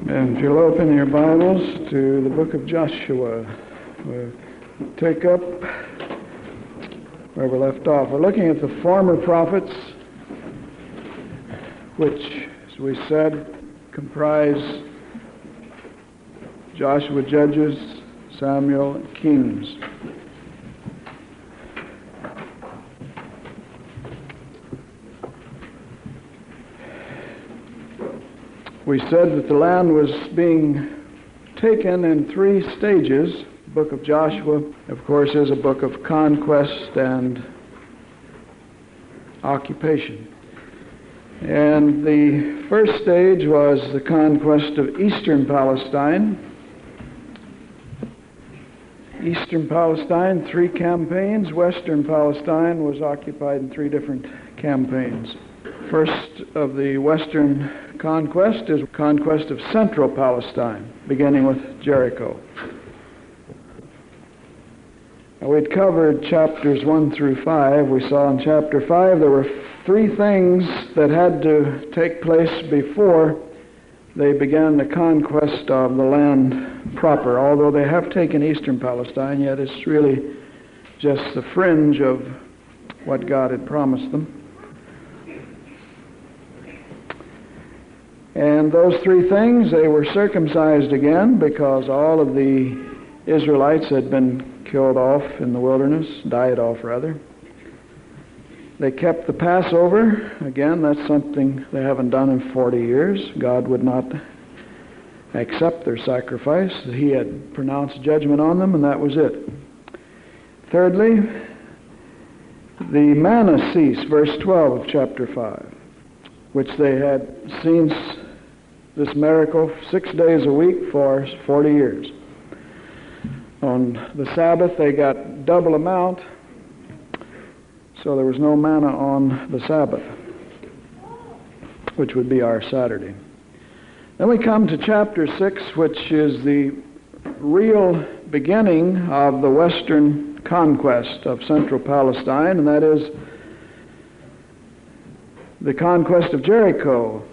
And if you'll open your Bibles to the book of Joshua, we'll take up where we left off. We're looking at the former prophets, which, as we said, comprise Joshua, Judges, Samuel, and Kings. We said that the land was being taken in three stages. The book of Joshua, of course, is a book of conquest and occupation. And the first stage was the conquest of eastern Palestine. Eastern Palestine, 3 campaigns. Western Palestine was occupied in 3 different campaigns. First of the western conquest is conquest of central Palestine, beginning with Jericho. Now, we'd covered chapters 1 through 5. We saw in chapter 5 there were 3 things that had to take place before they began the conquest of the land proper. Although they have taken eastern Palestine, yet it's really just the fringe of what God had promised them. And those 3 things, they were circumcised again because all of the Israelites had been killed off in the wilderness, died off rather. They kept the Passover. Again, that's something they haven't done in 40 years. God would not accept their sacrifice. He had pronounced judgment on them, and that was it. Thirdly, the manna ceased, verse 12 of chapter 5, which they had seen this miracle 6 days a week for 40 years. On the Sabbath, they got double amount, so there was no manna on the Sabbath, which would be our Saturday. Then we come to chapter 6, which is the real beginning of the western conquest of central Palestine, and that is the conquest of Jericho.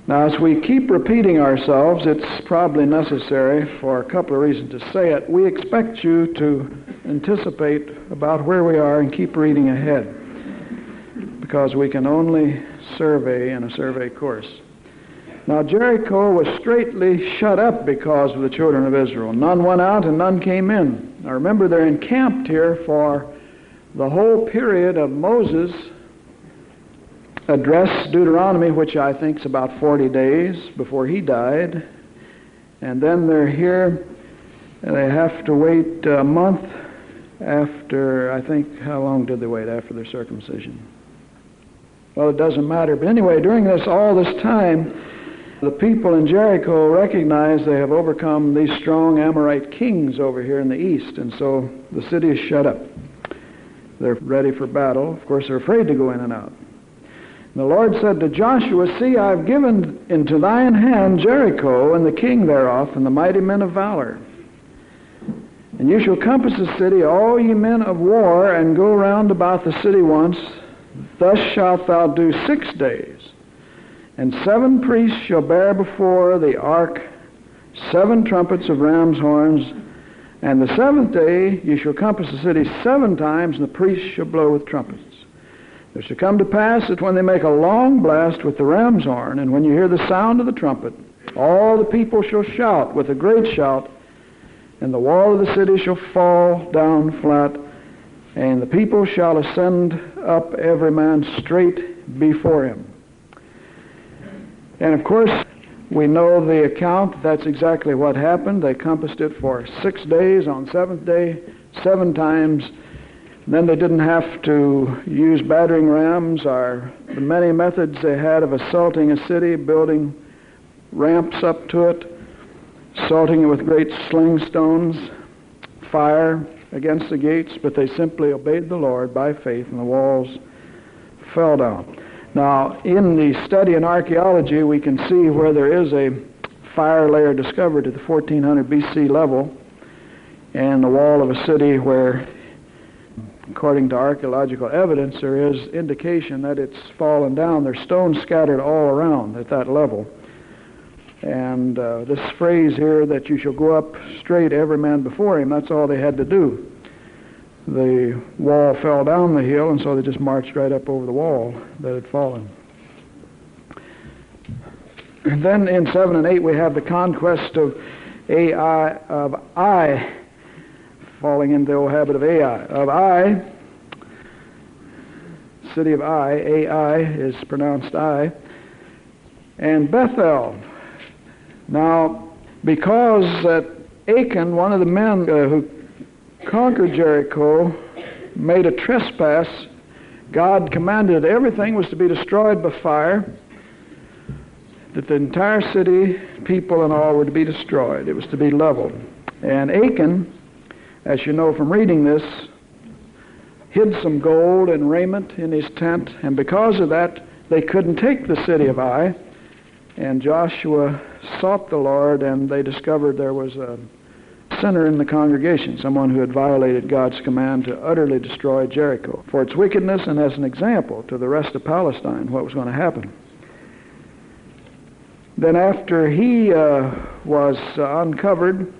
Now, as we keep repeating ourselves, it's probably necessary for a couple of reasons to say it. We expect you to anticipate about where we are and keep reading ahead, because we can only survey in a survey course. Now, Jericho was straitly shut up because of the children of Israel. None went out and none came in. Now, remember, they're encamped here for the whole period of Moses' address Deuteronomy, which I think is about 40 days before he died. And then they're here, and they have to wait a month after, I think, how long did they wait after their circumcision? Well, it doesn't matter. But anyway, during all this time, the people in Jericho recognize they have overcome these strong Amorite kings over here in the east, and so the city is shut up. They're ready for battle. Of course, they're afraid to go in and out. The Lord said to Joshua, "See, I've given into thine hand Jericho, and the king thereof, and the mighty men of valor. And you shall compass the city, all ye men of war, and go round about the city once. Thus shalt thou do 6 days. And 7 priests shall bear before the ark 7 trumpets of ram's horns. And the 7th day ye shall compass the city 7 times, and the priests shall blow with trumpets. It shall come to pass that when they make a long blast with the ram's horn, and when you hear the sound of the trumpet, all the people shall shout with a great shout, and the wall of the city shall fall down flat, and the people shall ascend up every man straight before him." And of course, we know the account. That's exactly what happened. They compassed it for 6 days. On 7th day, 7 times. Then they didn't have to use battering rams or the many methods they had of assaulting a city, building ramps up to it, assaulting it with great sling stones, fire against the gates, but they simply obeyed the Lord by faith, and the walls fell down. Now, in the study in archaeology, we can see where there is a fire layer discovered at the 1400 BC level, and the wall of a city where, according to archaeological evidence, there is indication that it's fallen down. There's stones scattered all around at that level. And this phrase here, that you shall go up straight, every man before him, that's all they had to do. The wall fell down the hill, and so they just marched right up over the wall that had fallen. And then in 7 and 8 we have the conquest of Ai, falling into the old habit of Ai, city of Ai is pronounced I, and Bethel. Now, because that Achan, one of the men who conquered Jericho, made a trespass, God commanded that everything was to be destroyed by fire, that the entire city, people and all, were to be destroyed. It was to be leveled. And Achan, as you know from reading this, hid some gold and raiment in his tent, and because of that, they couldn't take the city of Ai. And Joshua sought the Lord, and they discovered there was a sinner in the congregation, someone who had violated God's command to utterly destroy Jericho for its wickedness, and as an example to the rest of Palestine what was going to happen. Then after he was uncovered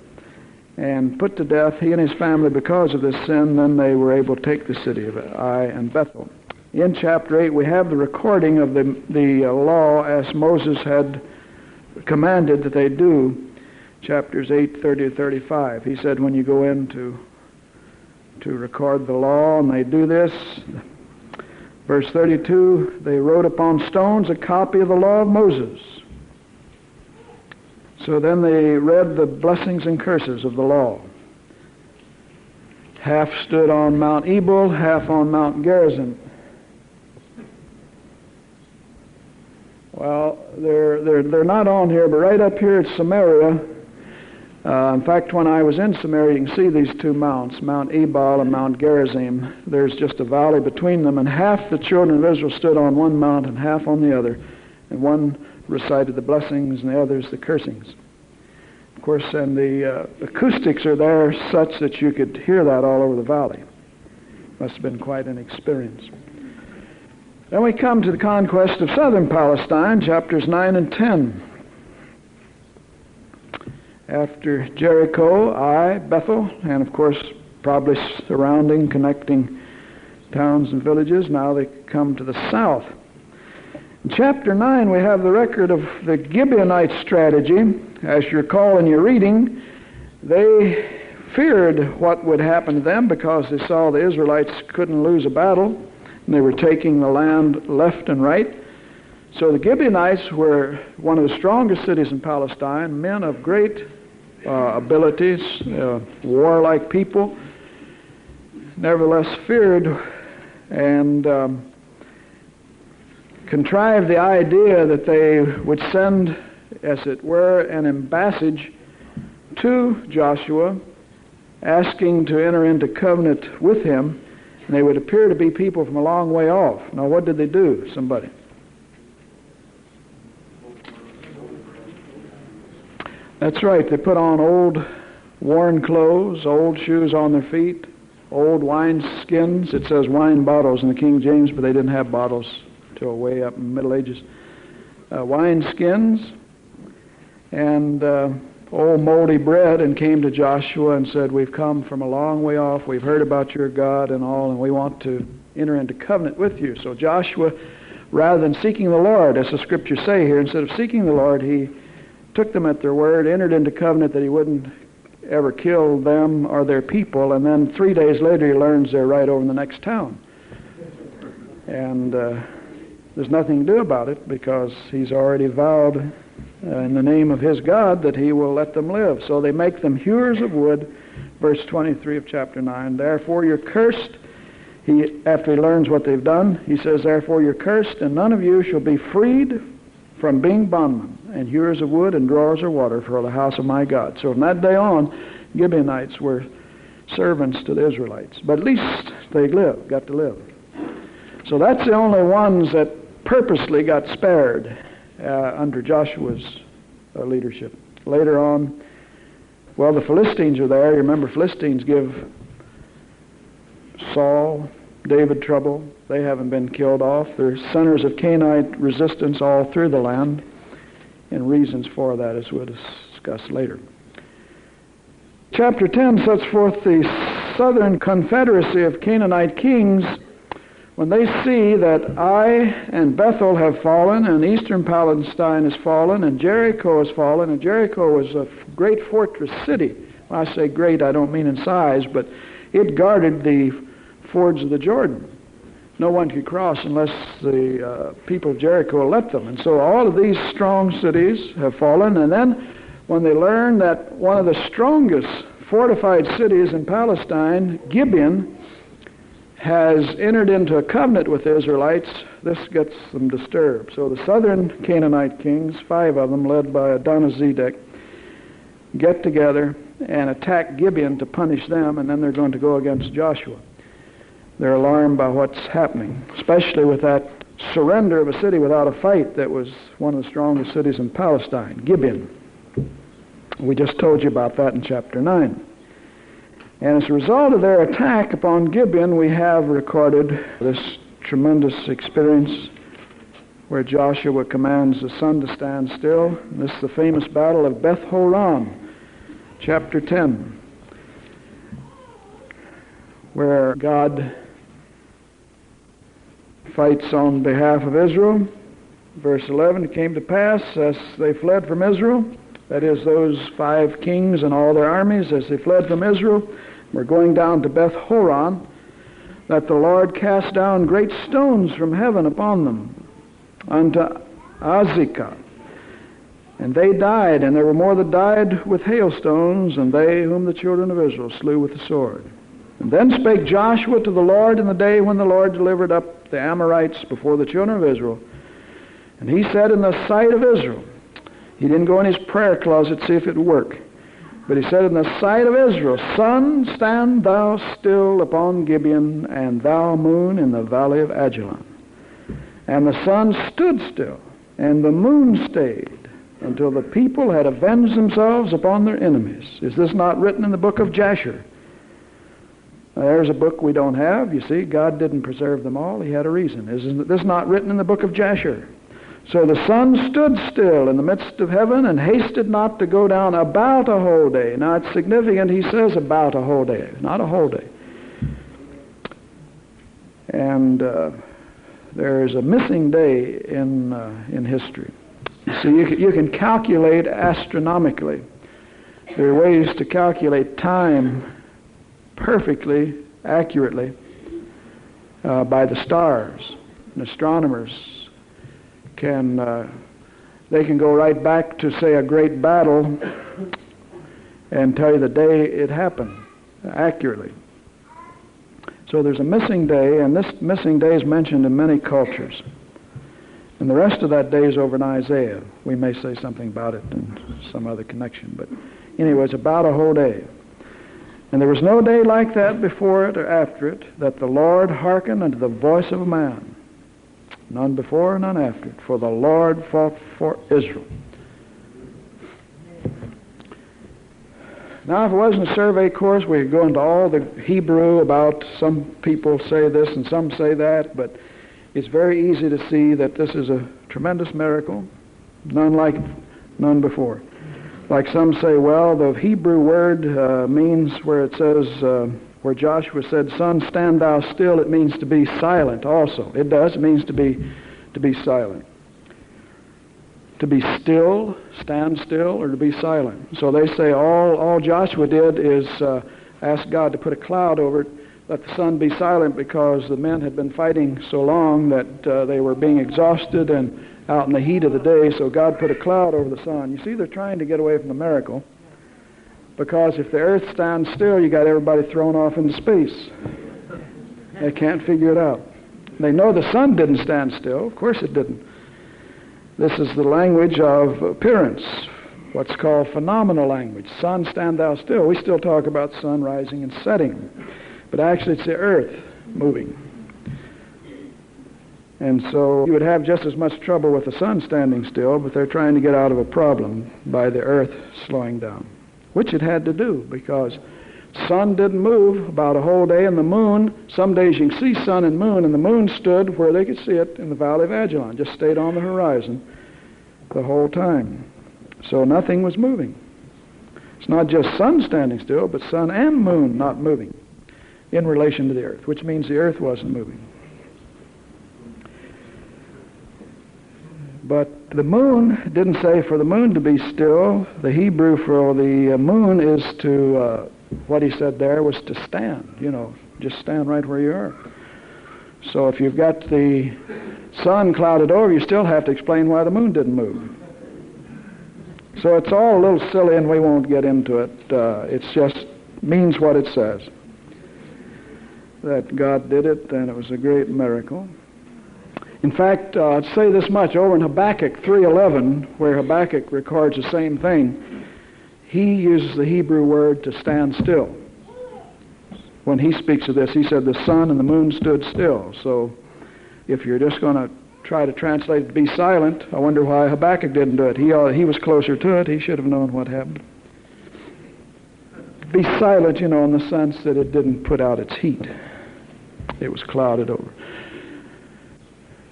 and put to death, he and his family, because of this sin, then they were able to take the city of Ai and Bethel. In chapter 8 we have the recording of the law as Moses had commanded that they do. Chapters 8, 30 to 35. He said when you go in to record the law, and they do this, verse 32, they wrote upon stones a copy of the law of Moses. So then they read the blessings and curses of the law. Half stood on Mount Ebal, half on Mount Gerizim. Well, they're not on here, but right up here at Samaria. In fact, when I was in Samaria, you can see these two mounts, Mount Ebal and Mount Gerizim. There's just a valley between them, and half the children of Israel stood on one mount and half on the other. And one recited the blessings and the others the cursings. Of course, and the acoustics are there such that you could hear that all over the valley. Must have been quite an experience. Then we come to the conquest of southern Palestine, chapters 9 and 10. After Jericho, Ai, Bethel, and of course probably surrounding, connecting towns and villages, now they come to the south. In chapter 9 we have the record of the Gibeonite strategy. As you recall in your reading, they feared what would happen to them because they saw the Israelites couldn't lose a battle, and they were taking the land left and right. So the Gibeonites were one of the strongest cities in Palestine, men of great abilities, warlike people, nevertheless feared and contrived the idea that they would send, as it were, an embassage to Joshua, asking to enter into covenant with him, and they would appear to be people from a long way off. Now, what did they do? Somebody. That's right. They put on old worn clothes, old shoes on their feet, old wine skins. It says wine bottles in the King James, but they didn't have bottles till way up in the Middle Ages. Wine skins and old moldy bread, and came to Joshua and said, we've come from a long way off, we've heard about your God and all, and we want to enter into covenant with you. So Joshua, rather than seeking the Lord, as the scriptures say here, instead of seeking the Lord, he took them at their word, entered into covenant that he wouldn't ever kill them or their people, and then 3 days later he learns they're right over in the next town. And there's nothing to do about it because he's already vowed in the name of his God that he will let them live. So they make them hewers of wood, verse 23 of chapter 9. Therefore you're cursed. After he learns what they've done, he says, therefore you're cursed, and none of you shall be freed from being bondmen, and hewers of wood, and drawers of water for the house of my God. So from that day on, Gibeonites were servants to the Israelites. But at least they got to live. So that's the only ones that purposely got spared under Joshua's leadership. Later on, well, the Philistines are there. You remember, Philistines give Saul, David trouble. They haven't been killed off. They're centers of Canaanite resistance all through the land. and reasons for that, as we'll discuss later. Chapter 10 sets forth the southern confederacy of Canaanite kings. When they see that Ai and Bethel have fallen, and eastern Palestine has fallen, and Jericho has fallen, and Jericho was a great fortress city. When I say great, I don't mean in size, but it guarded the fords of the Jordan. No one could cross unless the people of Jericho let them. And so all of these strong cities have fallen. And then when they learn that one of the strongest fortified cities in Palestine, Gibeon, has entered into a covenant with the Israelites, this gets them disturbed. So the southern Canaanite kings, 5 of them led by Adonizedek, get together and attack Gibeon to punish them, and then they're going to go against Joshua. They're alarmed by what's happening, especially with that surrender of a city without a fight that was one of the strongest cities in Palestine, Gibeon. We just told you about that in chapter 9. And as a result of their attack upon Gibeon, we have recorded this tremendous experience where Joshua commands the sun to stand still. This is the famous battle of Beth Horon, chapter 10, where God fights on behalf of Israel. Verse 11, it came to pass as they fled from Israel, that is, those 5 kings and all their armies, as they fled from Israel, were going down to Beth Horon, that the Lord cast down great stones from heaven upon them, unto Azekah. And they died, and there were more that died with hailstones, and they whom the children of Israel slew with the sword. And then spake Joshua to the Lord in the day when the Lord delivered up the Amorites before the children of Israel. And he said in the sight of Israel, he didn't go in his prayer closet to see if it would work, but he said in the sight of Israel, Sun, stand thou still upon Gibeon, and thou, moon, in the valley of Ajalon. And the sun stood still, and the moon stayed, until the people had avenged themselves upon their enemies. Is this not written in the book of Jasher? Now, there's a book we don't have. You see, God didn't preserve them all. He had a reason. Is this not written in the book of Jasher? So the sun stood still in the midst of heaven and hasted not to go down about a whole day. Now, it's significant he says about a whole day, not a whole day. And there is a missing day in history. So you can calculate astronomically. There are ways to calculate time perfectly, accurately by the stars. And astronomers can go right back to, say, a great battle and tell you the day it happened accurately. So there's a missing day, and this missing day is mentioned in many cultures. And the rest of that day is over in Isaiah. We may say something about it in some other connection, but anyway, it's about a whole day. And there was no day like that before it or after it, that the Lord hearkened unto the voice of a man. None before, none after it. For the Lord fought for Israel. Now, if it wasn't a survey course, we could go into all the Hebrew about some people say this and some say that, but it's very easy to see that this is a tremendous miracle, none like it, none before. Like some say, well, the Hebrew word means where it says, where Joshua said, Sun, stand thou still, it means to be silent also. It does, it means to be silent. To be still, stand still, or to be silent. So they say all Joshua did is ask God to put a cloud over it, let the sun be silent, because the men had been fighting so long that they were being exhausted and out in the heat of the day, so God put a cloud over the sun. You see, they're trying to get away from the miracle, because if the earth stands still, you got everybody thrown off into space. They can't figure it out. They know the sun didn't stand still. Of course it didn't. This is the language of appearance, what's called phenomenal language. Sun, stand thou still. We still talk about sun rising and setting, but actually it's the earth moving. And so you would have just as much trouble with the sun standing still, but they're trying to get out of a problem by the earth slowing down, which it had to do, because sun didn't move about a whole day, and the moon, some days you can see sun and the moon stood where they could see it in the valley of Ajalon, just stayed on the horizon. the whole time. So nothing was moving. It's not just sun standing still, but sun and moon not moving in relation to the earth, which means the earth wasn't moving. But the moon didn't say for the moon to be still. The Hebrew for the moon is to, what he said there was to stand, just stand right where you are. So if you've got the sun clouded over, you still have to explain why the moon didn't move. So it's all a little silly, and we won't get into it. It just means what it says. That God did it, and it was a great miracle. In fact, I'd say this much. Over in Habakkuk 3:11, where Habakkuk records the same thing, he uses the Hebrew word to stand still. When he speaks of this, he said the sun and the moon stood still. So if you're just going to try to translate it to be silent, I wonder why Habakkuk didn't do it. He was closer to it. He should have known what happened. Be silent, in the sense that it didn't put out its heat. It was clouded over.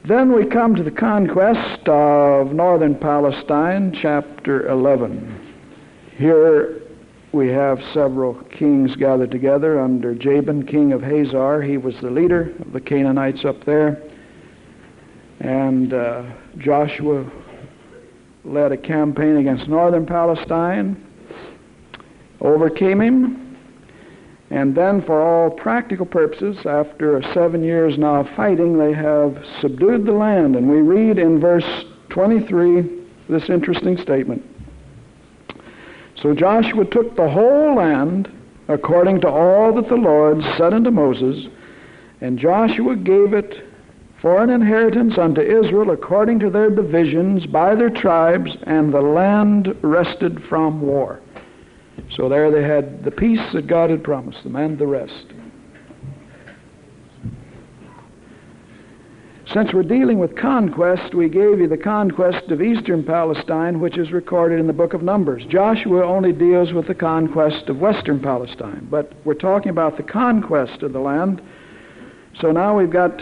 Then we come to the conquest of northern Palestine, chapter 11. Here we have several kings gathered together under Jabin, king of Hazor. He was the leader of the Canaanites up there. And Joshua led a campaign against northern Palestine, overcame him, and then for all practical purposes, after 7 years now of fighting, they have subdued the land. And we read in verse 23 this interesting statement. So Joshua took the whole land according to all that the Lord said unto Moses, and Joshua gave it for an inheritance unto Israel according to their divisions by their tribes, and the land rested from war. So there they had the peace that God had promised them and the rest. Since we're dealing with conquest, we gave you the conquest of eastern Palestine, which is recorded in the book of Numbers. Joshua only deals with the conquest of western Palestine, but we're talking about the conquest of the land. So now we've got,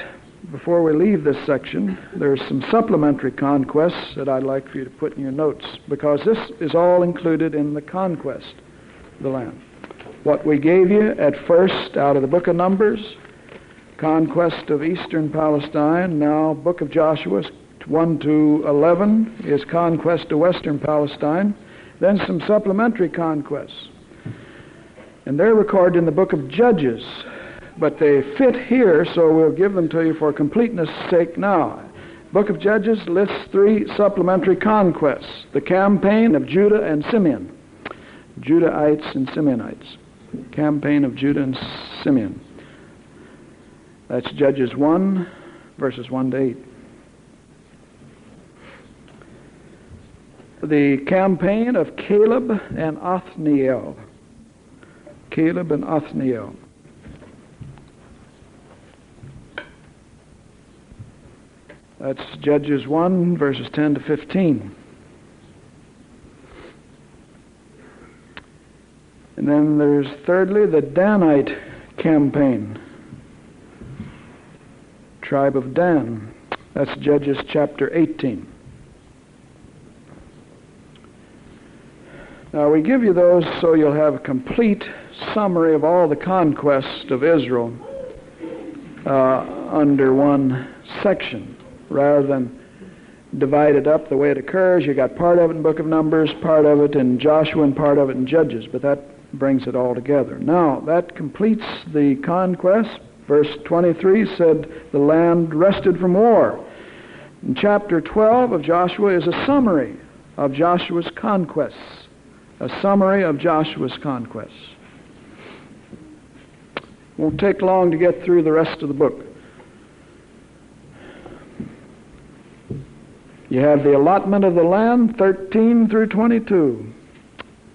before we leave this section, there's some supplementary conquests that I'd like for you to put in your notes, because this is all included in the conquest of the land. What we gave you at first out of the book of Numbers, conquest of eastern Palestine. Now, book of Joshua 1 to 11 is conquest of western Palestine. Then some supplementary conquests. And they're recorded in the book of Judges. But they fit here, so we'll give them to you for completeness' sake now. Book of Judges lists 3 supplementary conquests. The campaign of Judah and Simeon. Judahites and Simeonites. Campaign of Judah and Simeon. That's Judges 1, verses 1 to 8. The campaign of Caleb and Othniel. Caleb and Othniel. That's Judges 1, verses 10 to 15. And then there's thirdly the Danite campaign. Tribe of Dan. That's Judges chapter 18. Now we give you those so you'll have a complete summary of all the conquests of Israel under one section, rather than divide it up the way it occurs. You got part of it in the book of Numbers, part of it in Joshua, and part of it in Judges, but that brings it all together. Now, that completes the conquest. Verse 23 said the land rested from war. And chapter 12 of Joshua is a summary of Joshua's conquests. A summary of Joshua's conquests. Won't take long to get through the rest of the book. You have the allotment of the land, 13 through 22.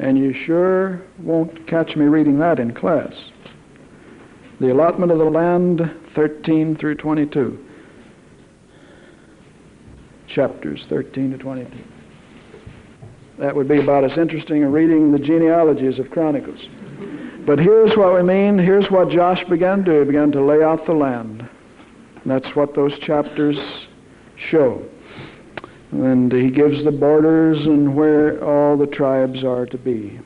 And you sure won't catch me reading that in class. The allotment of the land, 13 through 22. Chapters 13 to 22. That would be about as interesting as reading the genealogies of Chronicles. But here's what we mean. Here's what Josh began to do. He began to lay out the land. And that's what those chapters show. And he gives the borders and where all the tribes are to be.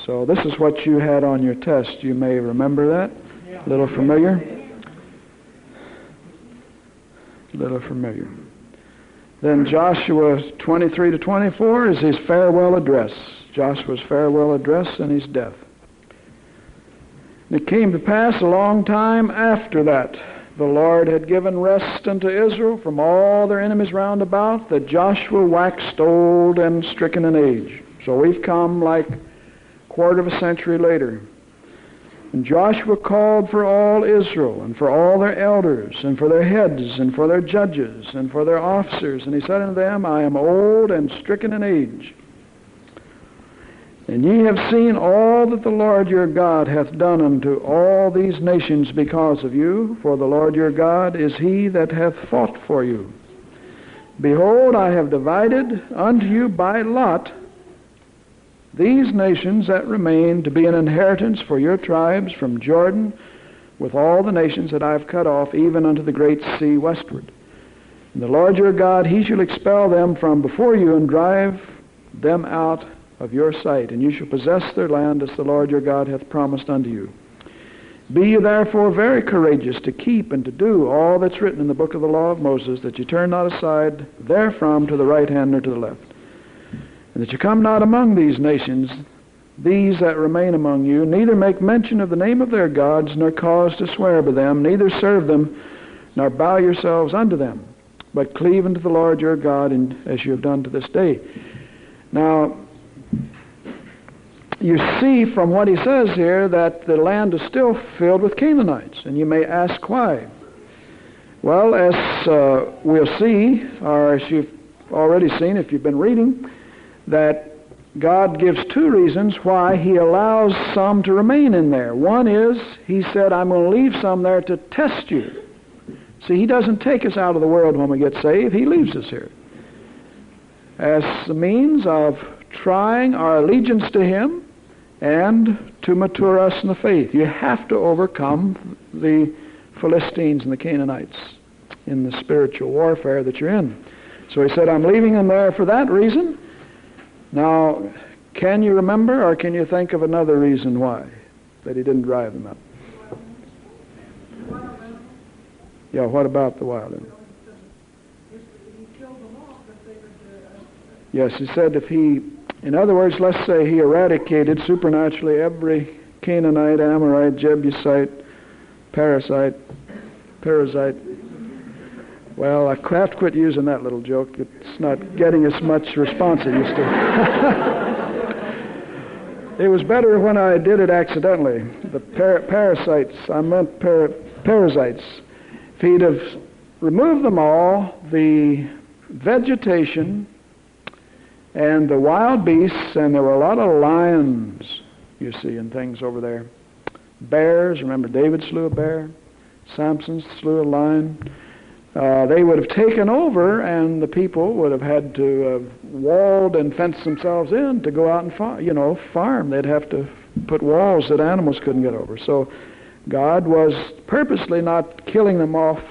So this is what you had on your test. You may remember that. A little familiar? A little familiar. Then Joshua 23 to 24 is his farewell address. Joshua's farewell address and his death. It came to pass a long time after that, the Lord had given rest unto Israel from all their enemies round about, that Joshua waxed old and stricken in age. So we've come like a quarter of a century later. And Joshua called for all Israel, and for all their elders, and for their heads, and for their judges, and for their officers. And he said unto them, I am old and stricken in age. And ye have seen all that the Lord your God hath done unto all these nations because of you, for the Lord your God is he that hath fought for you. Behold, I have divided unto you by lot these nations that remain to be an inheritance for your tribes from Jordan, with all the nations that I have cut off, even unto the great sea westward. And the Lord your God, he shall expel them from before you, and drive them out of your sight, and you shall possess their land, as the Lord your God hath promised unto you. Be ye therefore very courageous to keep and to do all that's written in the book of the law of Moses, that ye turn not aside therefrom to the right hand nor to the left, and that you come not among these nations, these that remain among you, neither make mention of the name of their gods, nor cause to swear by them, neither serve them, nor bow yourselves unto them, but cleave unto the Lord your God, and as you have done to this day. Now, you see from what he says here that the land is still filled with Canaanites, and you may ask why. Well, as we'll see, or as you've already seen if you've been reading, that God gives two reasons why he allows some to remain in there. One is, he said, I'm going to leave some there to test you. See, he doesn't take us out of the world when we get saved. He leaves us here as the means of trying our allegiance to him and to mature us in the faith. You have to overcome the Philistines and the Canaanites in the spiritual warfare that you're in. So he said, I'm leaving them there for that reason. Now, can you remember, or can you think of another reason why that he didn't drive them out? Yeah, what about the wild animals? Yes, he said if he, in other words, let's say he eradicated supernaturally every Canaanite, Amorite, Jebusite, parasite. Well, I have to quit using that little joke. It's not getting as much response as it used to. It was better when I did it accidentally. The parasites, I meant parasites. If he'd have removed them all, the vegetation and the wild beasts, and there were a lot of lions, you see, and things over there. Bears, remember David slew a bear. Samson slew a lion. They would have taken over, and the people would have had to have walled and fenced themselves in to go out and farm. They'd have to put walls that animals couldn't get over. So God was purposely not killing them off,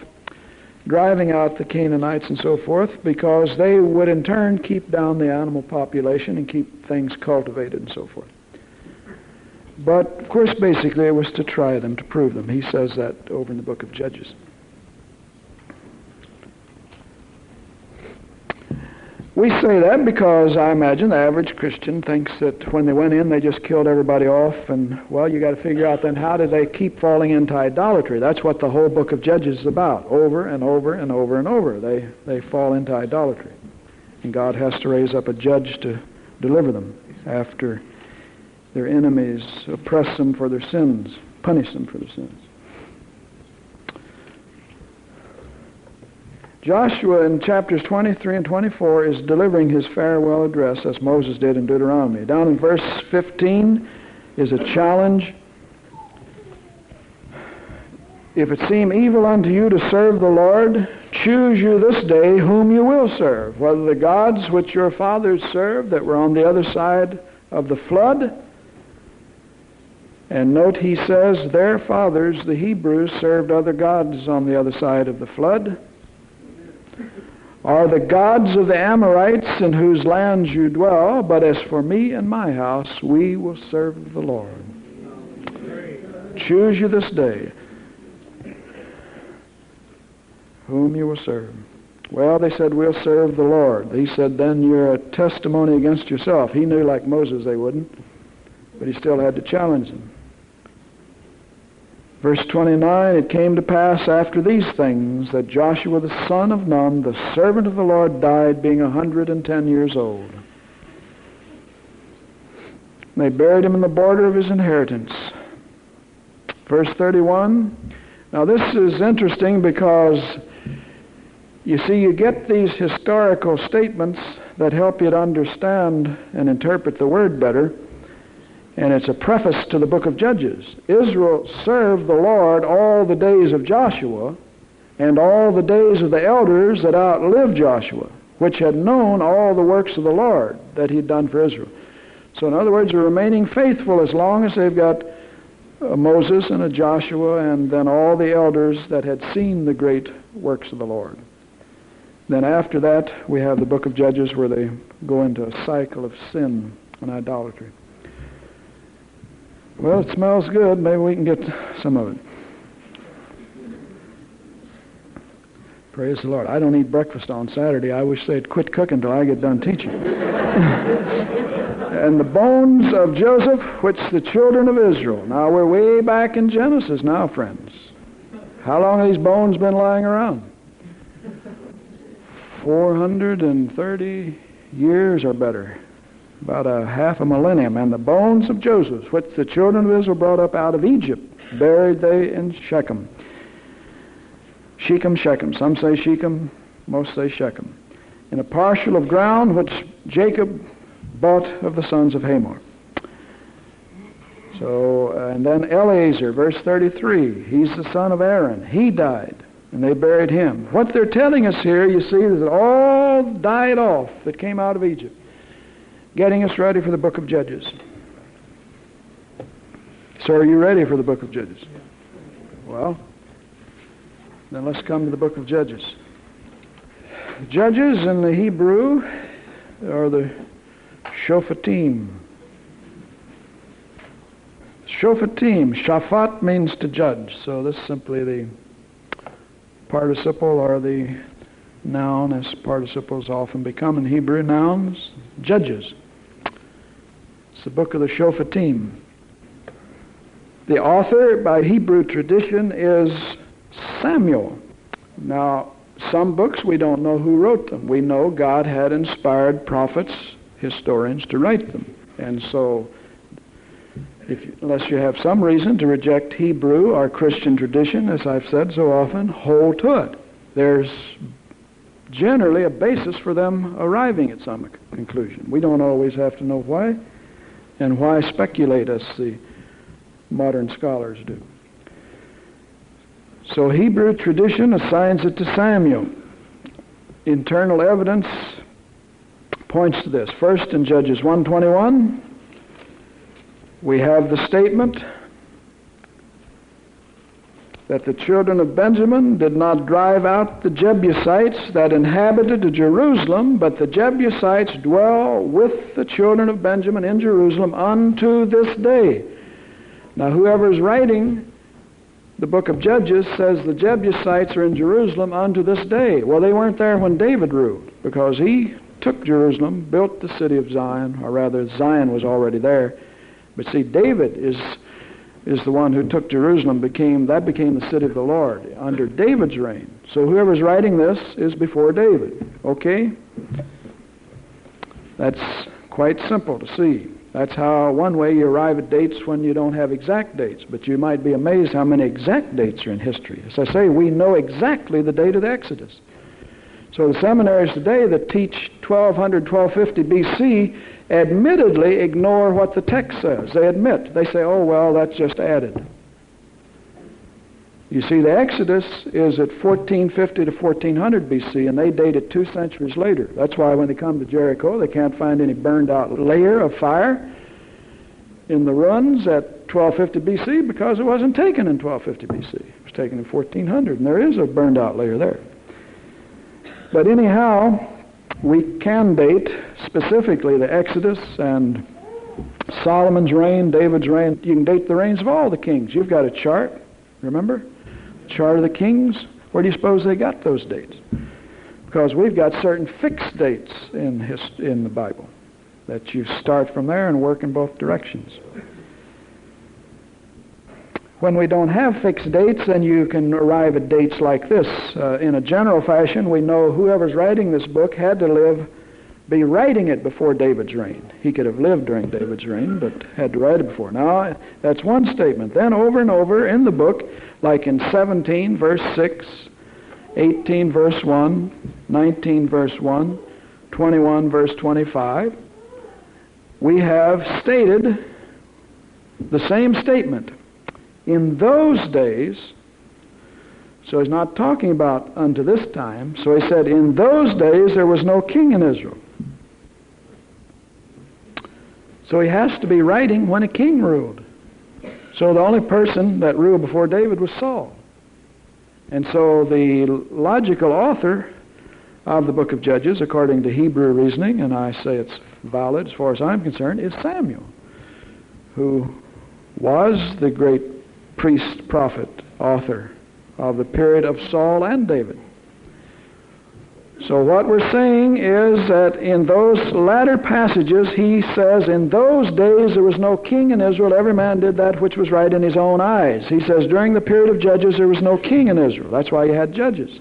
driving out the Canaanites and so forth, because they would in turn keep down the animal population and keep things cultivated and so forth. But, of course, basically it was to try them, to prove them. He says that over in the book of Judges. We say that because I imagine the average Christian thinks that when they went in, they just killed everybody off, and, well, you got to figure out then how did they keep falling into idolatry. That's what the whole book of Judges is about. Over and over and over and over. They fall into idolatry. And God has to raise up a judge to deliver them after their enemies oppress them for their sins, punish them for their sins. Joshua in chapters 23 and 24 is delivering his farewell address as Moses did in Deuteronomy. Down in verse 15 is a challenge. If it seem evil unto you to serve the Lord, choose you this day whom you will serve, whether the gods which your fathers served that were on the other side of the flood. And note he says their fathers, the Hebrews, served other gods on the other side of the flood. are the gods of the Amorites in whose lands you dwell, but as for me and my house, we will serve the Lord. Choose you this day whom you will serve. Well, they said, we'll serve the Lord. He said, then you're a testimony against yourself. He knew, like Moses, they wouldn't, but he still had to challenge them. Verse 29, it came to pass after these things that Joshua the son of Nun, the servant of the Lord, died, being 110 years old. They buried him in the border of his inheritance. Verse 31, now this is interesting because, you see, you get these historical statements that help you to understand and interpret the Word better. And it's a preface to the book of Judges. Israel served the Lord all the days of Joshua and all the days of the elders that outlived Joshua, which had known all the works of the Lord that he'd done for Israel. So in other words, they're remaining faithful as long as they've got Moses and a Joshua and then all the elders that had seen the great works of the Lord. Then after that, we have the book of Judges where they go into a cycle of sin and idolatry. Well, it smells good. Maybe we can get some of it. Praise the Lord. I don't eat breakfast on Saturday. I wish they'd quit cooking until I get done teaching. And the bones of Joseph, which the children of Israel. Now, we're way back in Genesis now, friends. How long have these bones been lying around? 430 years or better. About a half a millennium. And the bones of Joseph, which the children of Israel brought up out of Egypt, buried they in Shechem. Shechem. Some say Shechem, most say Shechem. In a parcel of ground which Jacob bought of the sons of Hamor. So, and then Eleazar, verse 33, he's the son of Aaron. He died, and they buried him. What they're telling us here, you see, is that all died off that came out of Egypt, getting us ready for the book of Judges. So are you ready for the book of Judges? Well, then let's come to the book of Judges. Judges in the Hebrew are the Shophatim. Shophatim, Shaphat means to judge. So this is simply the participle or the noun, as participles often become in Hebrew nouns, judges. It's the book of the Shophatim. The author, by Hebrew tradition, is Samuel. Now, some books we don't know who wrote them. We know God had inspired prophets, historians, to write them. And so, unless you have some reason to reject Hebrew or Christian tradition, as I've said so often, hold to it. There's generally a basis for them arriving at some conclusion. We don't always have to know why, and why speculate as the modern scholars do. So Hebrew tradition assigns it to Samuel. Internal evidence points to this. First, in Judges 1:21, we have the statement that the children of Benjamin did not drive out the Jebusites that inhabited Jerusalem, but the Jebusites dwell with the children of Benjamin in Jerusalem unto this day. Now, whoever's writing the book of Judges says the Jebusites are in Jerusalem unto this day. Well, they weren't there when David ruled, because he took Jerusalem, built the city of Zion, or rather Zion was already there. But see, David is the one who took Jerusalem, became the city of the Lord under David's reign. So whoever's writing this is before David. Okay? That's quite simple to see. That's how, one way, you arrive at dates when you don't have exact dates. But you might be amazed how many exact dates are in history. As I say, we know exactly the date of the Exodus. So the seminaries today that teach 1200, 1250 B.C. admittedly ignore what the text says. They admit. They say, oh, well, that's just added. You see, the Exodus is at 1450 to 1400 B.C., and they date it 2 centuries later. That's why when they come to Jericho, they can't find any burned-out layer of fire in the ruins at 1250 B.C. because it wasn't taken in 1250 B.C. It was taken in 1400, and there is a burned-out layer there. But anyhow, we can date specifically the Exodus and Solomon's reign, David's reign. You can date the reigns of all the kings. You've got a chart, remember? Chart of the kings. Where do you suppose they got those dates? Because we've got certain fixed dates in the Bible that you start from there and work in both directions. When we don't have fixed dates, then you can arrive at dates like this. In a general fashion, we know whoever's writing this book had to be writing it before David's reign. He could have lived during David's reign, but had to write it before. Now, that's one statement. Then over and over in the book, like in 17, verse 6, 18, verse 1, 19, verse 1, 21, verse 25, we have stated the same statement. In those days, so he's not talking about unto this time, so he said, in those days there was no king in Israel. So he has to be writing when a king ruled. So the only person that ruled before David was Saul. And so the logical author of the book of Judges, according to Hebrew reasoning, and I say it's valid as far as I'm concerned, is Samuel, who was the great priest, prophet, author of the period of Saul and David. So what we're saying is that in those latter passages, he says, in those days there was no king in Israel. Every man did that which was right in his own eyes. He says during the period of Judges there was no king in Israel. That's why you had judges.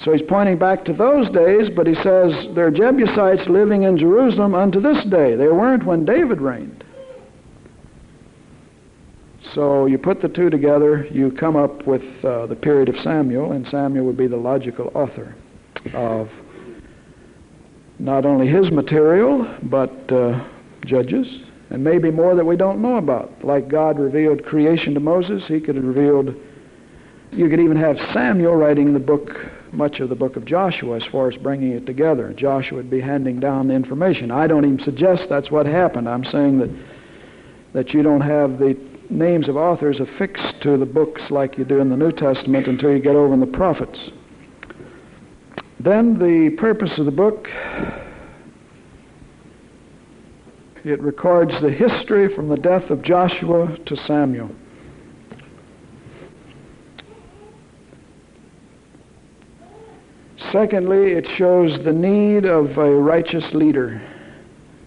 So he's pointing back to those days, but he says there are Jebusites living in Jerusalem unto this day. They weren't when David reigned. So you put the two together, you come up with the period of Samuel, and Samuel would be the logical author of not only his material, but Judges, and maybe more that we don't know about. Like God revealed creation to Moses, he could have revealed, you could even have Samuel writing the book, much of the book of Joshua, as far as bringing it together. Joshua would be handing down the information. I don't even suggest that's what happened. I'm saying that you don't have the names of authors affixed to the books like you do in the New Testament until you get over in the prophets. Then the purpose of the book, it records the history from the death of Joshua to Samuel. Secondly, it shows the need of a righteous leader.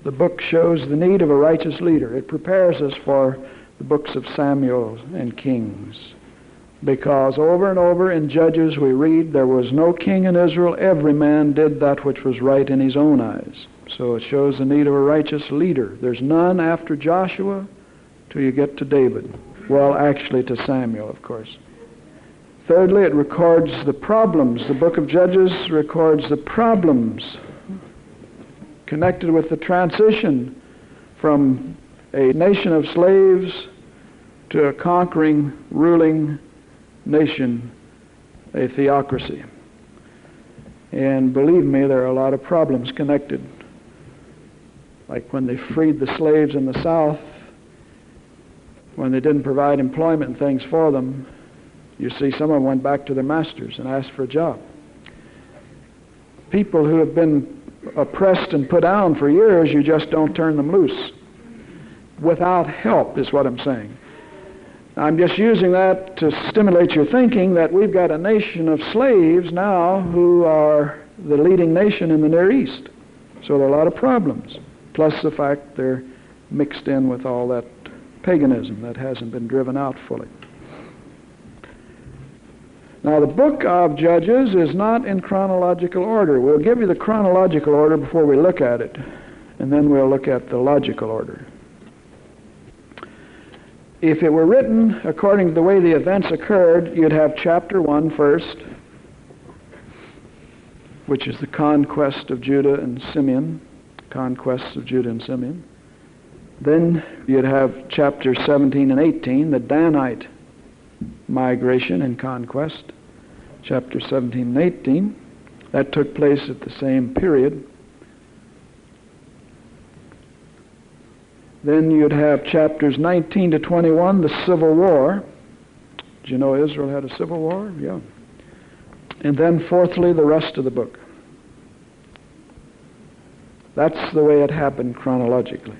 The book shows the need of a righteous leader. It prepares us for the books of Samuel and Kings. Because over and over in Judges we read, there was no king in Israel, every man did that which was right in his own eyes. So it shows the need of a righteous leader. There's none after Joshua till you get to David. Well, actually to Samuel, of course. Thirdly, it records the problems. The book of Judges records the problems connected with the transition from a nation of slaves to a conquering, ruling nation, a theocracy. And believe me, there are a lot of problems connected. Like when they freed the slaves in the South, when they didn't provide employment and things for them, you see some of them went back to their masters and asked for a job. People who have been oppressed and put down for years, you just don't turn them loose. Without help is what I'm saying. I'm just using that to stimulate your thinking that we've got a nation of slaves now who are the leading nation in the Near East. So there are a lot of problems. Plus the fact they're mixed in with all that paganism that hasn't been driven out fully. Now the book of Judges is not in chronological order. We'll give you the chronological order before we look at it, and then we'll look at the logical order. If it were written according to the way the events occurred, you'd have chapter 1 first, which is the conquest of Judah and Simeon, conquests of Judah and Simeon. Then you'd have chapters 17 and 18, the Danite migration and conquest, chapter 17 and 18. That took place at the same period. Then you'd have chapters 19 to 21, the Civil War. Did you know Israel had a civil war? Yeah. and then fourthly, the rest of the book. That's the way it happened chronologically.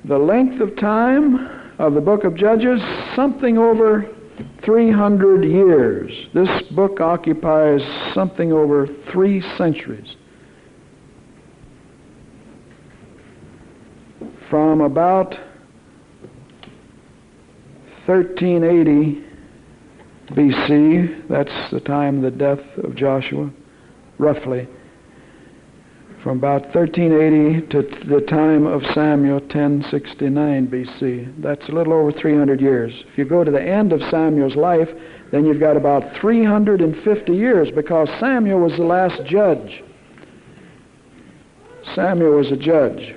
The length of time of the book of Judges, something over 300 years. This book occupies something over 3 centuries. From about 1380 BC, that's the time of the death of Joshua, roughly. From about 1380 to the time of Samuel, 1069 BC. That's a little over 300 years. If you go to the end of Samuel's life, then you've got about 350 years, because Samuel was the last judge. Samuel was a judge.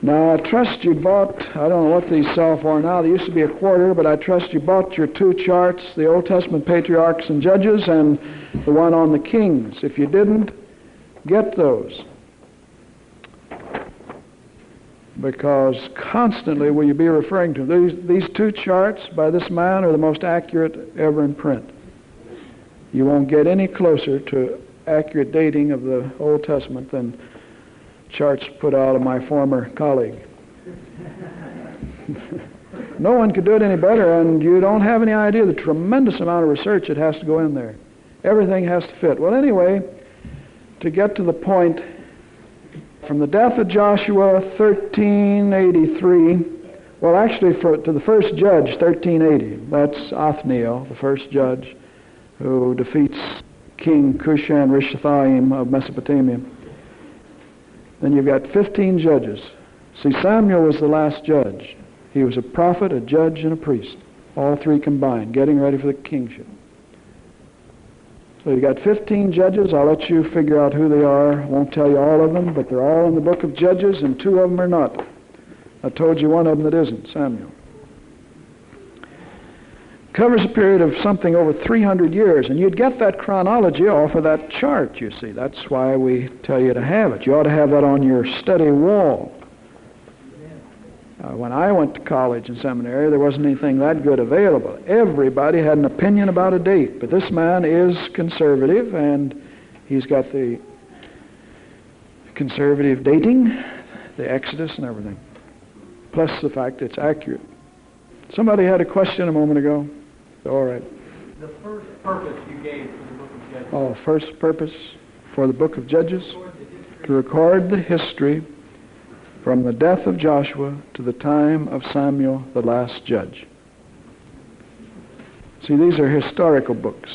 Now, I trust you bought, I don't know what these sell for now, they used to be a quarter, but I trust you bought your 2 charts, the Old Testament patriarchs and judges, and the one on the kings. If you didn't, get those. Because constantly will you be referring to them. These 2 charts by this man are the most accurate ever in print. You won't get any closer to accurate dating of the Old Testament than charts put out of my former colleague. No one could do it any better, and you don't have any idea the tremendous amount of research that has to go in there. Everything has to fit. Well, anyway, to get to the point, from the death of Joshua, 1383, well, actually, to the first judge, 1380. That's Othniel, the first judge, who defeats King Cushan-Rishathaim of Mesopotamia. Then you've got 15 judges. See, Samuel was the last judge. He was a prophet, a judge, and a priest, all 3 combined, getting ready for the kingship. So you got 15 judges. I'll let you figure out who they are. I won't tell you all of them, but they're all in the book of Judges, and 2 of them are not. I told you one of them that isn't, Samuel. Covers a period of something over 300 years, and you'd get that chronology off of that chart, you see. That's why we tell you to have it. You ought to have that on your study wall. When I went to college and seminary, there wasn't anything that good available. Everybody had an opinion about a date, but this man is conservative, and he's got the conservative dating, the Exodus and everything, plus the fact that it's accurate. Somebody had a question a moment ago. All right. The first purpose you gave for the book of Judges. Oh, first purpose for the book of Judges? To record the history from the death of Joshua to the time of Samuel, the last judge. See, these are historical books.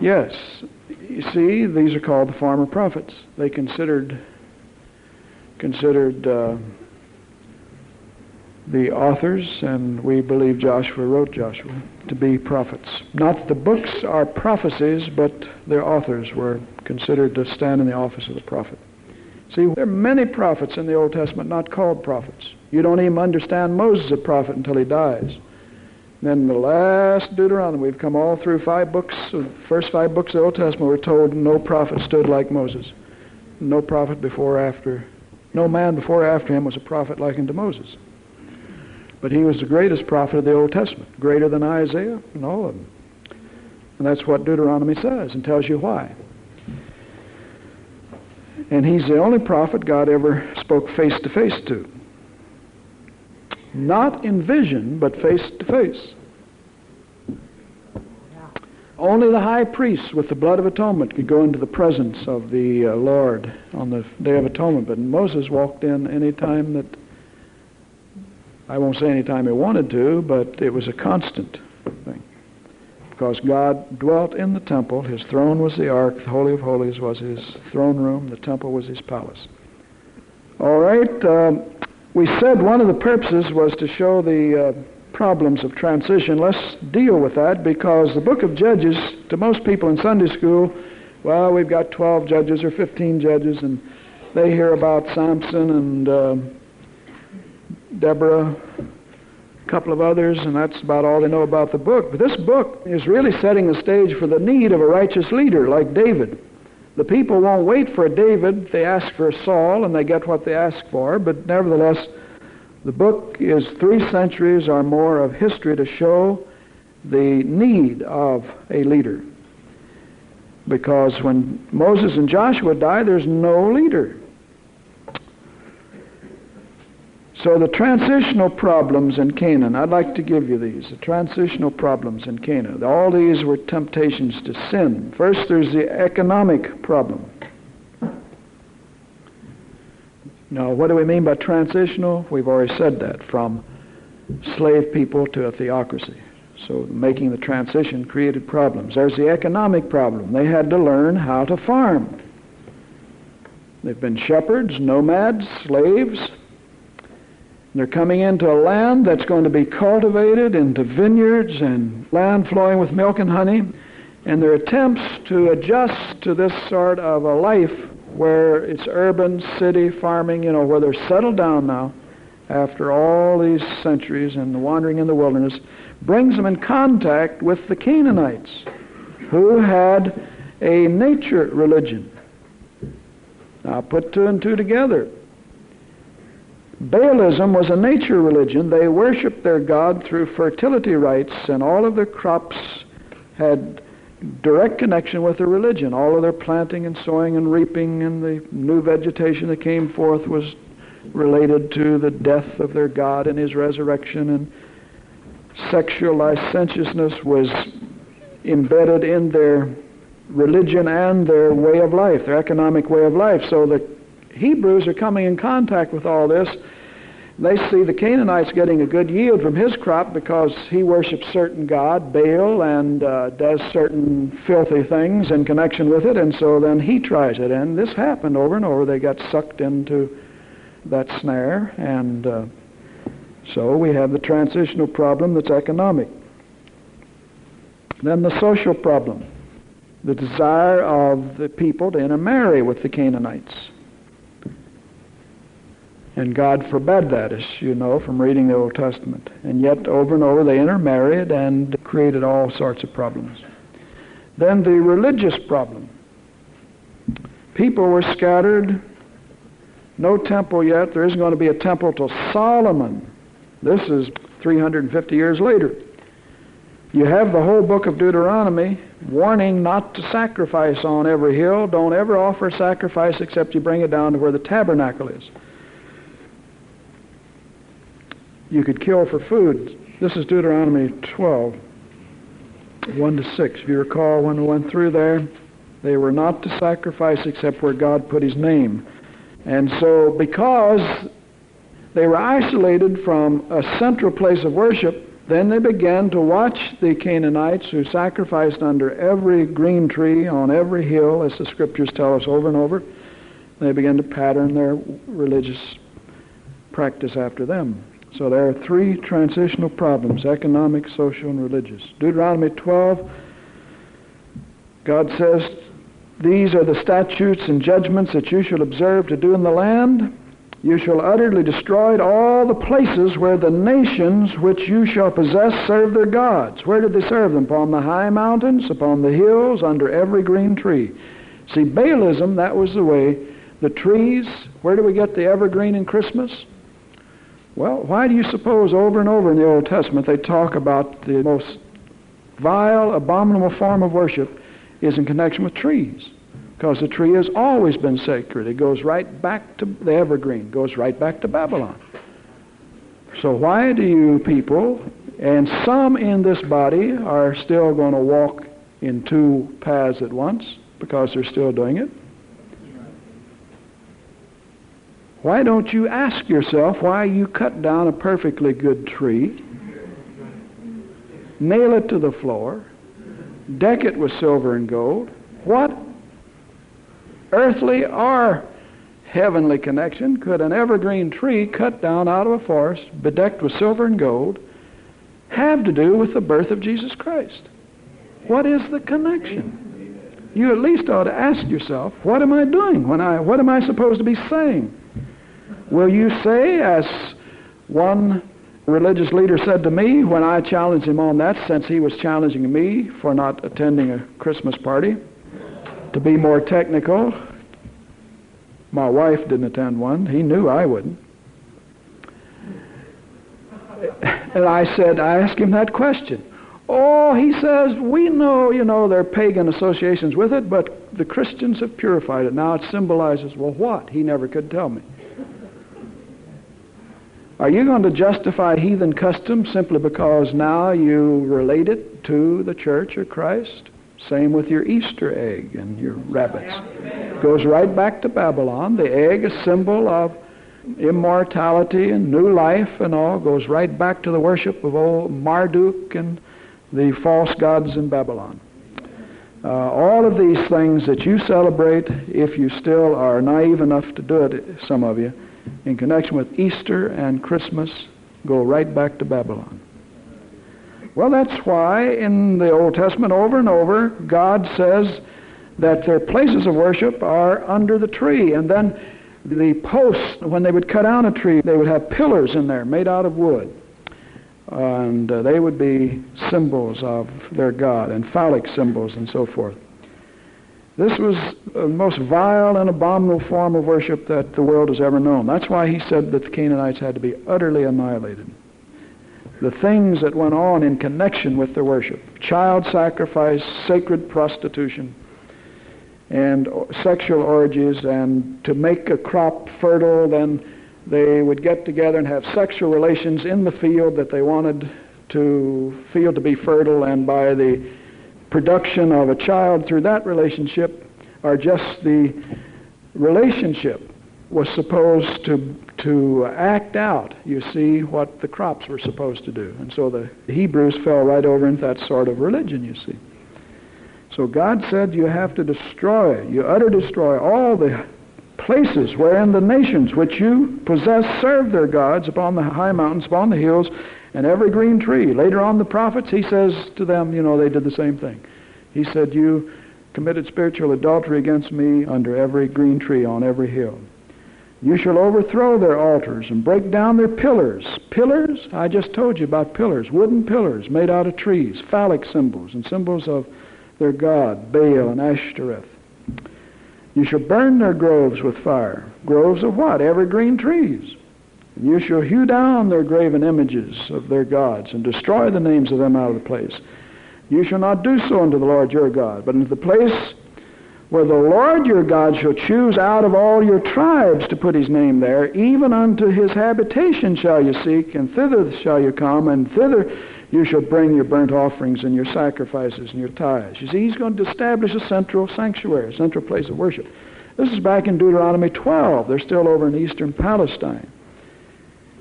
Yes. You see, these are called the farmer prophets. They considered the authors, and we believe Joshua wrote Joshua, to be prophets. Not that the books are prophecies, but their authors were considered to stand in the office of the prophet. See, there are many prophets in the Old Testament not called prophets. You don't even understand Moses a prophet until he dies. Then the last Deuteronomy, we've come all through 5 books, the first 5 books of the Old Testament, we're told no prophet stood like Moses. No prophet before or after. No man before or after him was a prophet like unto Moses. But he was the greatest prophet of the Old Testament, greater than Isaiah and all of them. And that's what Deuteronomy says and tells you why. And he's the only prophet God ever spoke face to face to. Not in vision, but face to face. Only the high priest with the blood of atonement could go into the presence of the Lord on the Day of Atonement. But Moses walked in any time that, I won't say any time he wanted to, but it was a constant thing. Because God dwelt in the temple. His throne was the ark. The Holy of Holies was his throne room. The temple was his palace. All right. We said one of the purposes was to show the problems of transition. Let's deal with that, because the book of Judges, to most people in Sunday school, well, we've got 12 judges or 15 judges, and they hear about Samson and Deborah, a couple of others, and that's about all they know about the book. But this book is really setting the stage for the need of a righteous leader like David. The people won't wait for a David. They ask for a Saul, and they get what they ask for. But nevertheless, the book is 3 centuries or more of history to show the need of a leader. Because when Moses and Joshua die, there's no leader. So the transitional problems in Canaan, I'd like to give you these. The transitional problems in Canaan. All these were temptations to sin. First, there's the economic problem. Now, what do we mean by transitional? We've already said that, from slave people to a theocracy. So making the transition created problems. There's the economic problem. They had to learn how to farm. They've been shepherds, nomads, slaves. They're coming into a land that's going to be cultivated into vineyards and land flowing with milk and honey. And their attempts to adjust to this sort of a life where it's urban, city, farming, where they're settled down now after all these centuries and the wandering in the wilderness, brings them in contact with the Canaanites, who had a nature religion. Now put 2 and 2 together. Baalism was a nature religion. They worshiped their god through fertility rites, and all of their crops had direct connection with their religion. All of their planting and sowing and reaping and the new vegetation that came forth was related to the death of their god and his resurrection, and sexual licentiousness was embedded in their religion and their way of life, their economic way of life. So the Hebrews are coming in contact with all this. They see the Canaanites getting a good yield from his crop because he worships certain god, Baal, and does certain filthy things in connection with it, and so then he tries it. And this happened over and over. They got sucked into that snare, and so we have the transitional problem that's economic. Then the social problem, the desire of the people to intermarry with the Canaanites. And God forbade that, as you know from reading the Old Testament. And yet, over and over, they intermarried and created all sorts of problems. Then the religious problem. People were scattered. No temple yet. There isn't going to be a temple till Solomon. This is 350 years later. You have the whole book of Deuteronomy warning not to sacrifice on every hill. Don't ever offer sacrifice except you bring it down to where the tabernacle is. You could kill for food. This is Deuteronomy 12, 1 to 6. If you recall, when we went through there, they were not to sacrifice except where God put his name. And so because they were isolated from a central place of worship, then they began to watch the Canaanites who sacrificed under every green tree, on every hill, as the scriptures tell us over and over. They began to pattern their religious practice after them. So there are 3 transitional problems: economic, social, and religious. Deuteronomy 12, God says, "These are the statutes and judgments that you shall observe to do in the land. You shall utterly destroy all the places where the nations which you shall possess serve their gods." Where did they serve them? Upon the high mountains, upon the hills, under every green tree. See, Baalism, that was the way. The trees, where do we get the evergreen in Christmas? Well, why do you suppose over and over in the Old Testament they talk about the most vile, abominable form of worship is in connection with trees? Because the tree has always been sacred. It goes right back to the evergreen, goes right back to Babylon. So why do you people, and some in this body, are still going to walk in 2 paths at once because they're still doing it? Why don't you ask yourself why you cut down a perfectly good tree, nail it to the floor, deck it with silver and gold? What earthly or heavenly connection could an evergreen tree cut down out of a forest, bedecked with silver and gold, have to do with the birth of Jesus Christ? What is the connection? You at least ought to ask yourself, what am I doing? What am I supposed to be saying? Will you say, as one religious leader said to me when I challenged him on that, since he was challenging me for not attending a Christmas party, To be more technical, my wife didn't attend one. He knew I wouldn't. And I asked him that question. Oh, he says, we know, there are pagan associations with it, but the Christians have purified it. Now it symbolizes, well, what? He never could tell me. Are you going to justify heathen customs simply because now you relate it to the church or Christ? Same with your Easter egg and your rabbits. Goes right back to Babylon. The egg, a symbol of immortality and new life and all, goes right back to the worship of old Marduk and the false gods in Babylon. All of these things that you celebrate, if you still are naive enough to do it, some of you, in connection with Easter and Christmas, go right back to Babylon. Well, that's why in the Old Testament over and over, God says that their places of worship are under the tree. And then the posts, when they would cut down a tree, they would have pillars in there made out of wood. And they would be symbols of their God, and phallic symbols and so forth. This was the most vile and abominable form of worship that the world has ever known. That's why he said that the Canaanites had to be utterly annihilated. The things that went on in connection with their worship, child sacrifice, sacred prostitution, and sexual orgies, and to make a crop fertile, then they would get together and have sexual relations in the field that they wanted to field to be fertile, and by the production of a child through that relationship, or just the relationship was supposed to act out, you see, what the crops were supposed to do. And so the Hebrews fell right over into that sort of religion, you see. So God said you have to destroy, you utter destroy all the places wherein the nations which you possess serve their gods upon the high mountains, upon the hills, and every green tree. Later on, the prophets, he says to them, they did the same thing. He said, you committed spiritual adultery against me under every green tree on every hill. You shall overthrow their altars and break down their pillars. Pillars? I just told you about pillars. Wooden pillars made out of trees, phallic symbols, and symbols of their god, Baal and Ashtoreth. You shall burn their groves with fire. Groves of what? Evergreen trees. And you shall hew down their graven images of their gods and destroy the names of them out of the place. You shall not do so unto the Lord your God, but into the place where the Lord your God shall choose out of all your tribes to put his name there, even unto his habitation shall you seek, and thither shall you come, and thither you shall bring your burnt offerings and your sacrifices and your tithes. You see, he's going to establish a central sanctuary, a central place of worship. This is back in Deuteronomy 12. They're still over in eastern Palestine.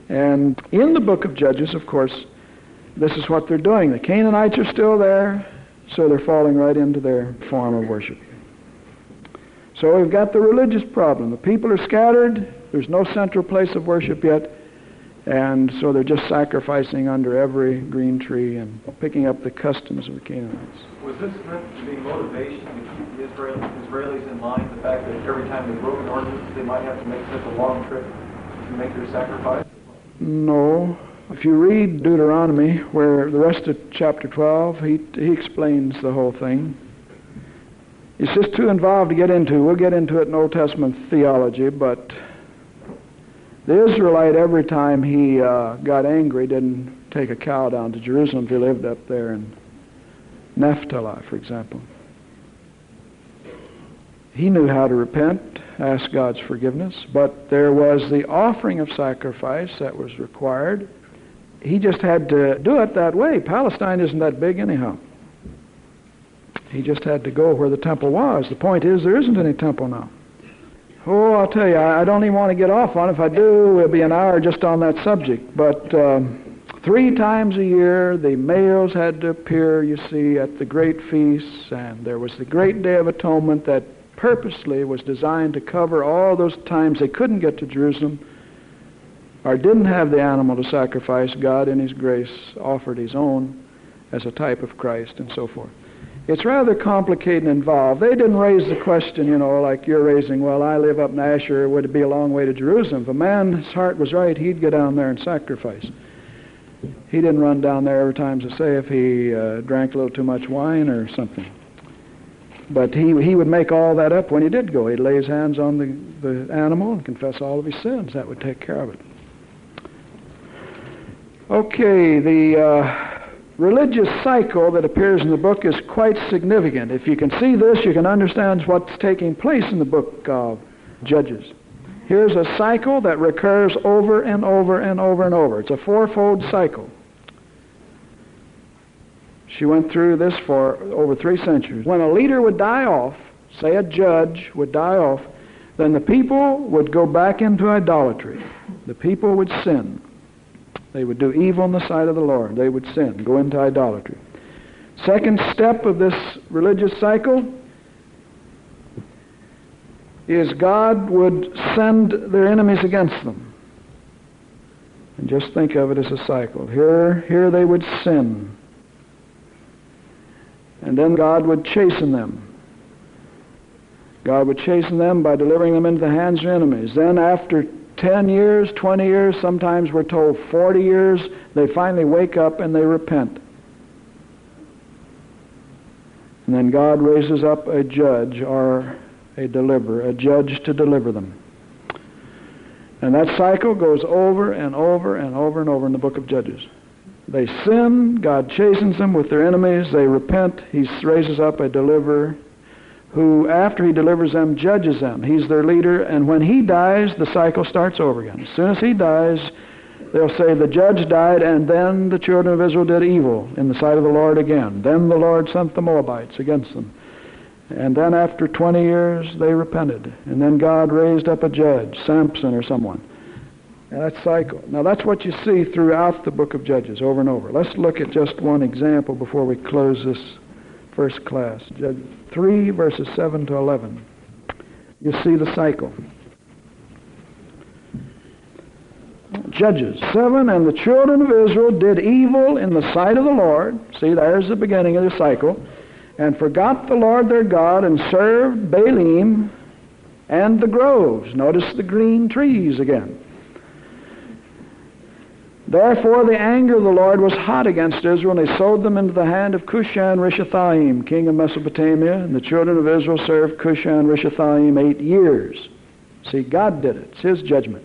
And in the book of Judges, of course, this is what they're doing. The Canaanites are still there, so they're falling right into their form of worship. So we've got the religious problem. The people are scattered. There's no central place of worship yet. And so they're just sacrificing under every green tree and picking up the customs of the Canaanites. Was this meant to be motivation to keep the Israelis in line, the fact that every time they broke an ordinance, they might have to make such a long trip to make their sacrifice? No. If you read Deuteronomy, where the rest of chapter 12, he explains the whole thing. It's just too involved to get into. We'll get into it in Old Testament theology, but the Israelite, every time he got angry, didn't take a cow down to Jerusalem if he lived up there in Naphtali, for example. He knew how to repent, ask God's forgiveness, but there was the offering of sacrifice that was required. He just had to do it that way. Palestine isn't that big anyhow. He just had to go where the temple was. The point is, there isn't any temple now. Oh, I'll tell you, I don't even want to get off on it. If I do, it'll be an hour just on that subject. But 3 times a year, the males had to appear, you see, at the great feasts, and there was the great Day of Atonement that purposely was designed to cover all those times they couldn't get to Jerusalem or didn't have the animal to sacrifice. God, in his grace, offered his own as a type of Christ and so forth. It's rather complicated and involved. They didn't raise the question, like you're raising, well, I live up in Asher, would it be a long way to Jerusalem? If a man's heart was right, he'd go down there and sacrifice. He didn't run down there every time to say if he drank a little too much wine or something. But he would make all that up when he did go. He'd lay his hands on the animal and confess all of his sins. That would take care of it. Okay, the religious cycle that appears in the book is quite significant. If you can see this, you can understand what's taking place in the book of Judges. Here's a cycle that recurs over and over and over and over. It's a fourfold cycle. She went through this for over 3 centuries. When a leader would die off, say a judge would die off, then the people would go back into idolatry. The people would sin. They would do evil in the sight of the Lord. They would sin, go into idolatry. Second step of this religious cycle is God would send their enemies against them. And just think of it as a cycle. Here they would sin. And then God would chasten them. God would chasten them by delivering them into the hands of their enemies. Then after 10 years, 20 years, sometimes we're told 40 years, they finally wake up and they repent. And then God raises up a judge or a deliverer, a judge to deliver them. And that cycle goes over and over and over and over in the book of Judges. They sin, God chastens them with their enemies, they repent, He raises up a deliverer who, after He delivers them, judges them. He's their leader, and when He dies, the cycle starts over again. As soon as He dies, they'll say, the judge died, and then the children of Israel did evil in the sight of the Lord again. Then the Lord sent the Moabites against them. And then after 20 years, they repented. And then God raised up a judge, Samson or someone. And that cycle. Now that's what you see throughout the book of Judges, over and over. Let's look at just one example before we close this first class. Judges 3, verses 7 to 11. You see the cycle. Judges 7, and the children of Israel did evil in the sight of the Lord. See, there's the beginning of the cycle. And forgot the Lord their God, and served Baalim and the groves. Notice the green trees again. Therefore the anger of the Lord was hot against Israel, and they sold them into the hand of Cushan-Rishathaim, king of Mesopotamia. And the children of Israel served Cushan-Rishathaim 8 years. See, God did it. It's His judgment.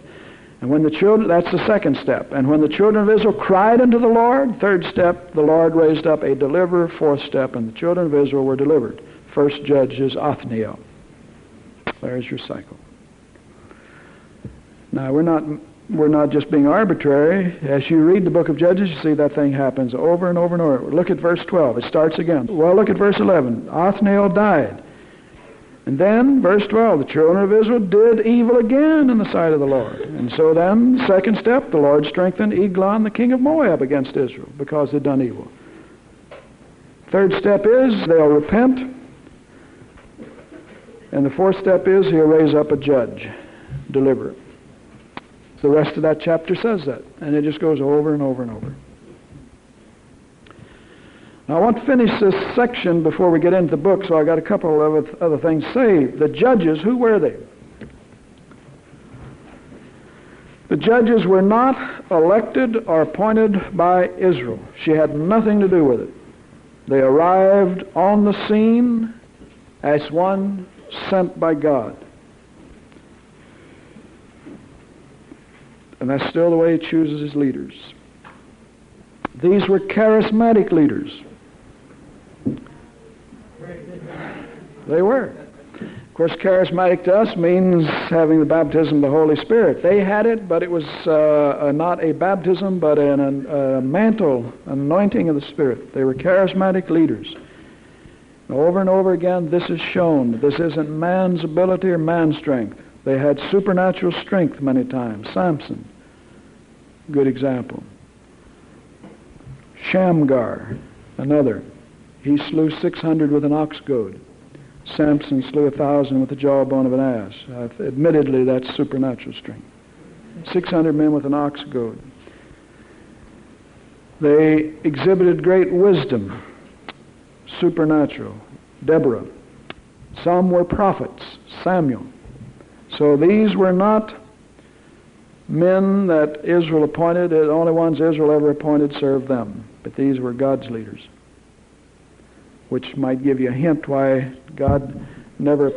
And when the children, that's the second step. And when the children of Israel cried unto the Lord, third step, the Lord raised up a deliverer, fourth step, and the children of Israel were delivered. First judge is Othniel. There's your cycle. Now, we're not just being arbitrary. As you read the book of Judges, you see that thing happens over and over and over. Look at verse 12. It starts again. Well, look at verse 11. Othniel died. And then, verse 12, the children of Israel did evil again in the sight of the Lord. And so then, second step, the Lord strengthened Eglon, the king of Moab, against Israel, because they'd done evil. Third step is they'll repent. And the fourth step is He'll raise up a judge, deliverer. The rest of that chapter says that. And it just goes over and over and over. Now, I want to finish this section before we get into the book, so I got a couple of other things to say. The judges, who were they? The judges were not elected or appointed by Israel. She had nothing to do with it. They arrived on the scene as one sent by God. And that's still the way He chooses His leaders. These were charismatic leaders. They were. Of course, charismatic to us means having the baptism of the Holy Spirit. They had it, but it was not a baptism, but a mantle, an anointing of the Spirit. They were charismatic leaders. Over and over again, this is shown. This isn't man's ability or man's strength. They had supernatural strength many times. Samson, good example. Shamgar, another. He slew 600 with an ox goad. Samson slew 1,000 with the jawbone of an ass. Admittedly, that's supernatural strength. 600 men with an ox goad. They exhibited great wisdom, supernatural. Deborah. Some were prophets. Samuel. So these were not men that Israel appointed. The only ones Israel ever appointed served them. But these were God's leaders. which might give you a hint why God never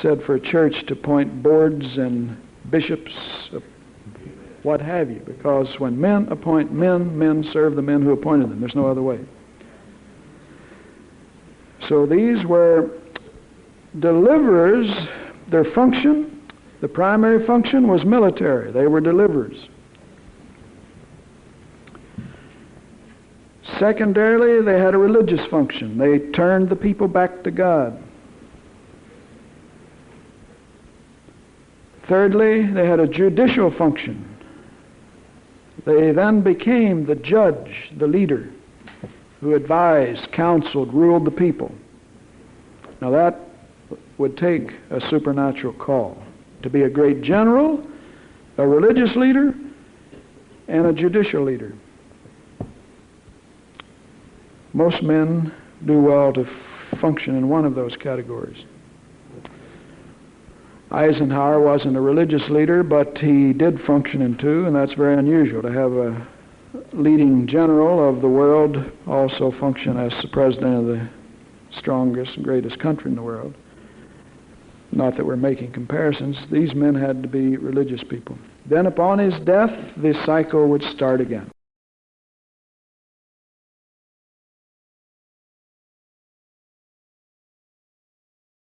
said for a church to appoint boards and bishops, what have you, because when men appoint men, men serve the men who appointed them. There's no other way. So these were deliverers. Their function, the primary function, was military. They were deliverers. Secondarily, they had a religious function. They turned the people back to God. Thirdly, they had a judicial function. They then became the judge, the leader, who advised, counseled, ruled the people. Now that would take a supernatural call to be a great general, a religious leader, and a judicial leader. Most men do well to function in one of those categories. Eisenhower wasn't a religious leader, but he did function in two, and that's very unusual to have a leading general of the world also function as the president of the strongest and greatest country in the world. Not that we're making comparisons. These men had to be religious people. Then upon his death, this cycle would start again.